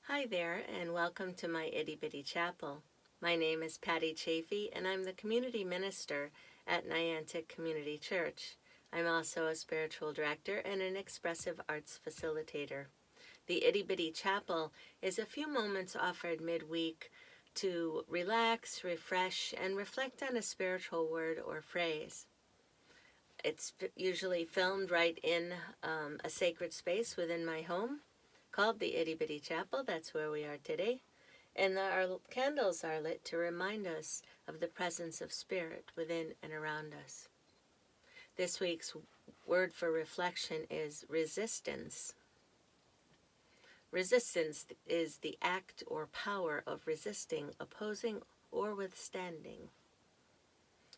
Hi there, and welcome to my Itty Bitty Chapel. My name is Patty Chaffee, and I'm the community minister at Niantic Community Church. I'm also a spiritual director and an expressive arts facilitator. The Itty Bitty Chapel is a few moments offered midweek to relax, refresh, and reflect on a spiritual word or phrase. It's usually filmed right in a sacred space within my home called the Itty Bitty Chapel. That's where we are today. And our candles are lit to remind us of the presence of Spirit within and around us. This week's word for reflection is resistance. Resistance is the act or power of resisting, opposing, or withstanding.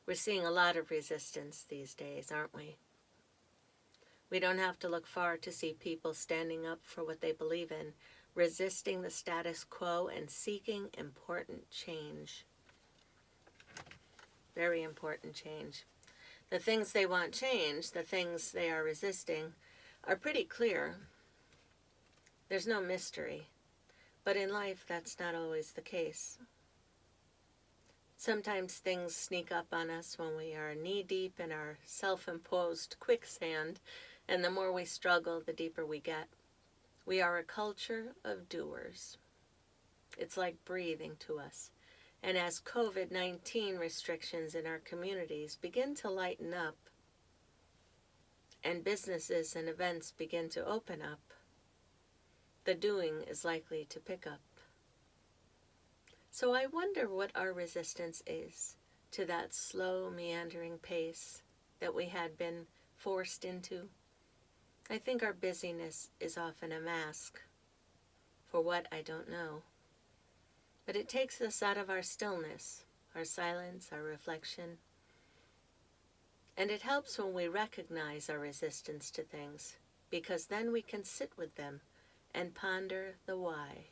We're seeing a lot of resistance these days, aren't we? We don't have to look far to see people standing up for what they believe in, resisting the status quo and seeking important change. Very important change. The things they want changed, the things they are resisting, are pretty clear. There's no mystery. But in life, that's not always the case. Sometimes things sneak up on us when we are knee-deep in our self-imposed quicksand, and the more we struggle, the deeper we get. We are a culture of doers. It's like breathing to us. And as COVID-19 restrictions in our communities begin to lighten up, and businesses and events begin to open up, the doing is likely to pick up. So I wonder what our resistance is to that slow, meandering pace that we had been forced into. I think our busyness is often a mask for what I don't know. But it takes us out of our stillness, our silence, our reflection. And it helps when we recognize our resistance to things, because then we can sit with them and ponder the why.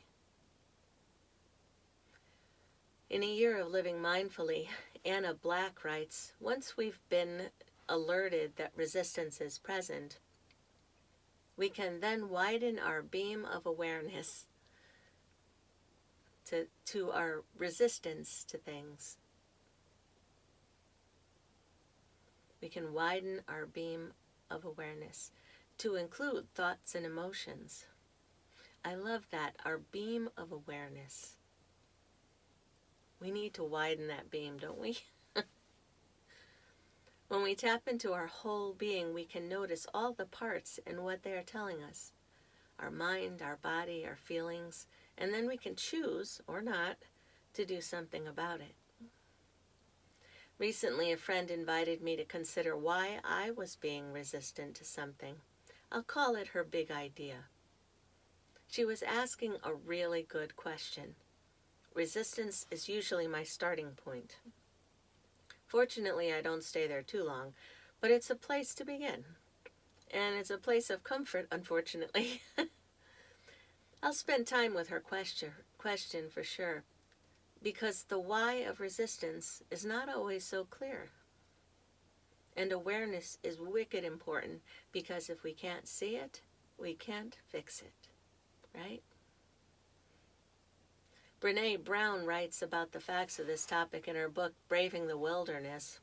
In a year of living mindfully, Anna Black writes, once we've been alerted that resistance is present, we can then widen our beam of awareness to our resistance to things. We can widen our beam of awareness to include thoughts and emotions. I love that, our beam of awareness. We need to widen that beam, don't we? When we tap into our whole being, we can notice all the parts and what they are telling us. Our mind, our body, our feelings, and then we can choose, or not, to do something about it. Recently, a friend invited me to consider why I was being resistant to something. I'll call it her big idea. She was asking a really good question. Resistance is usually my starting point. Fortunately, I don't stay there too long, but it's a place to begin. And it's a place of comfort, unfortunately. I'll spend time with her question for sure, because the why of resistance is not always so clear. And awareness is wicked important, because if we can't see it, we can't fix it, right? Brene Brown writes about the facts of this topic in her book, Braving the Wilderness.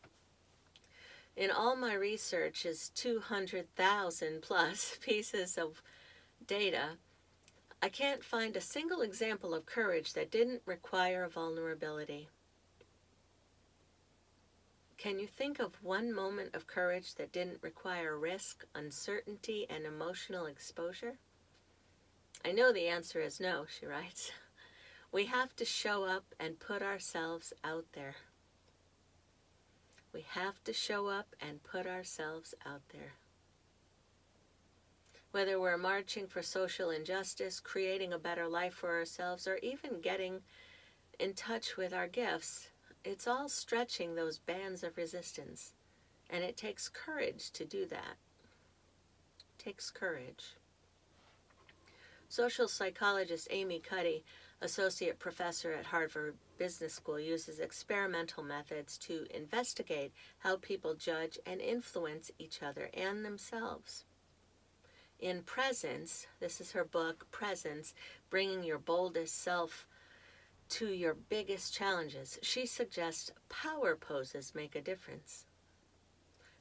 In all my research is 200,000 plus pieces of data, I can't find a single example of courage that didn't require vulnerability. Can you think of one moment of courage that didn't require risk, uncertainty, and emotional exposure? I know the answer is no, she writes. We have to show up and put ourselves out there. We have to show up and put ourselves out there. Whether we're marching for social injustice, creating a better life for ourselves, or even getting in touch with our gifts, it's all stretching those bands of resistance. And it takes courage to do that. It takes courage. Social psychologist Amy Cuddy, associate professor at Harvard Business School, uses experimental methods to investigate how people judge and influence each other and themselves. In Presence, this is her book, Presence, Bringing Your Boldest Self to Your Biggest Challenges, she suggests power poses make a difference.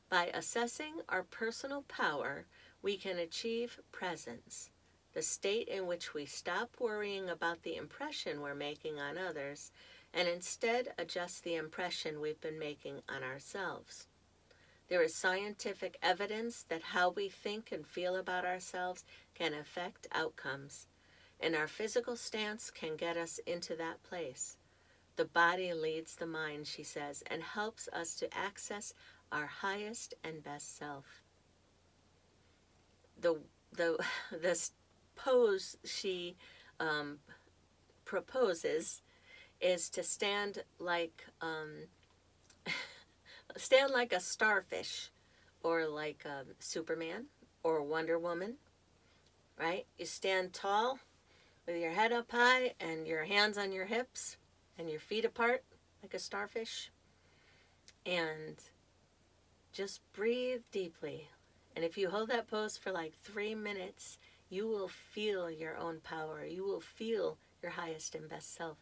By assessing our personal power, we can achieve presence, the state in which we stop worrying about the impression we're making on others and instead adjust the impression we've been making on ourselves. There is scientific evidence that how we think and feel about ourselves can affect outcomes, and our physical stance can get us into that place. The body leads the mind, she says, and helps us to access our highest and best self. This pose she proposes is to stand like a starfish, or like Superman or Wonder Woman, right? You stand tall with your head up high and your hands on your hips and your feet apart like a starfish, and just breathe deeply. And if you hold that pose for like 3 minutes, you will feel your own power. You will feel your highest and best self.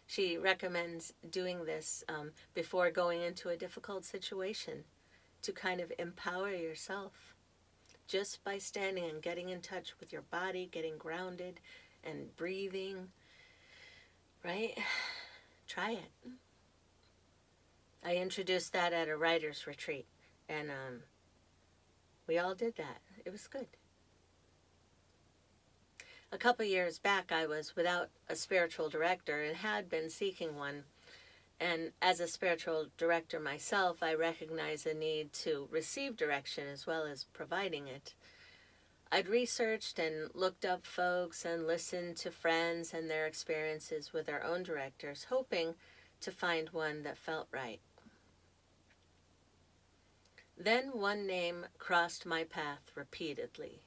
She recommends doing this before going into a difficult situation to kind of empower yourself. Just by standing and getting in touch with your body, getting grounded and breathing, right? Try it. I introduced that at a writer's retreat, and we all did that. It was good. A couple years back, I was without a spiritual director and had been seeking one. And as a spiritual director myself, I recognize a need to receive direction as well as providing it. I'd researched and looked up folks and listened to friends and their experiences with their own directors, hoping to find one that felt right. Then one name crossed my path repeatedly.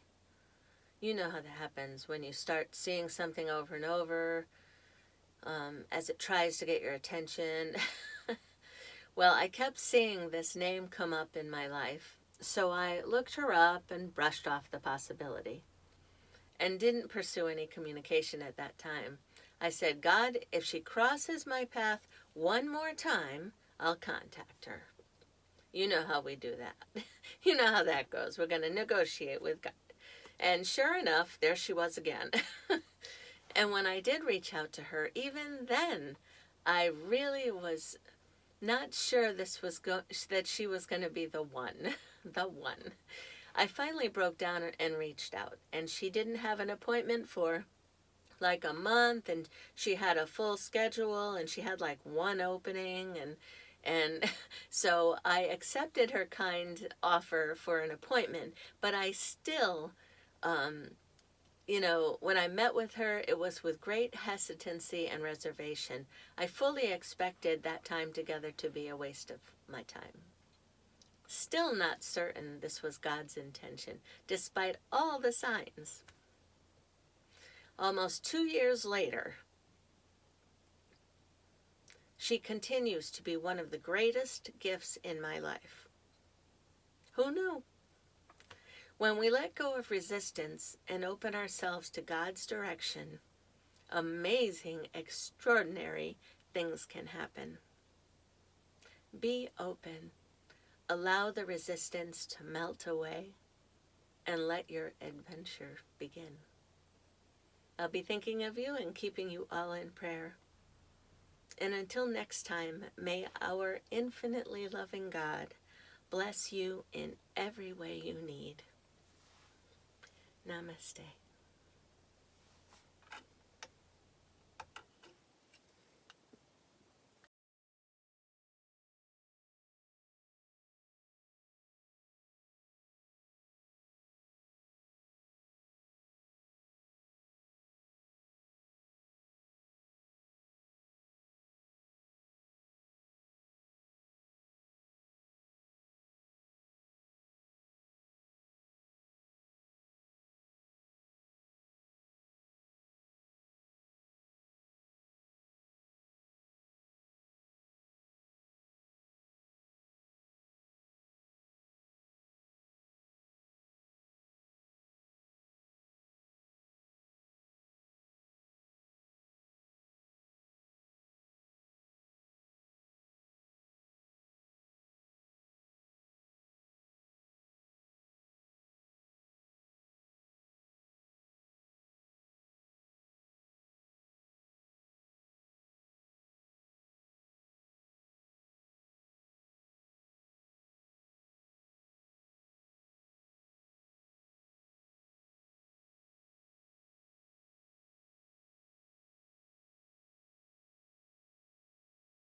You know how that happens when you start seeing something over and over as it tries to get your attention. Well, I kept seeing this name come up in my life, so I looked her up and brushed off the possibility and didn't pursue any communication at that time. I said, God, if she crosses my path one more time, I'll contact her. You know how we do that. You know how that goes. We're going to negotiate with God. And sure enough, there she was again. And when I did reach out to her, even then, I really was not sure that she was going to be the one. The one. I finally broke down and reached out. And she didn't have an appointment for like a month. And she had a full schedule. And she had like one opening. And so I accepted her kind offer for an appointment. But I still... when I met with her, it was with great hesitancy and reservation. I fully expected that time together to be a waste of my time. Still not certain this was God's intention, despite all the signs. Almost 2 years later, she continues to be one of the greatest gifts in my life. Who knew? When we let go of resistance and open ourselves to God's direction, amazing, extraordinary things can happen. Be open. Allow the resistance to melt away and let your adventure begin. I'll be thinking of you and keeping you all in prayer. And until next time, may our infinitely loving God bless you in every way you need. Namaste.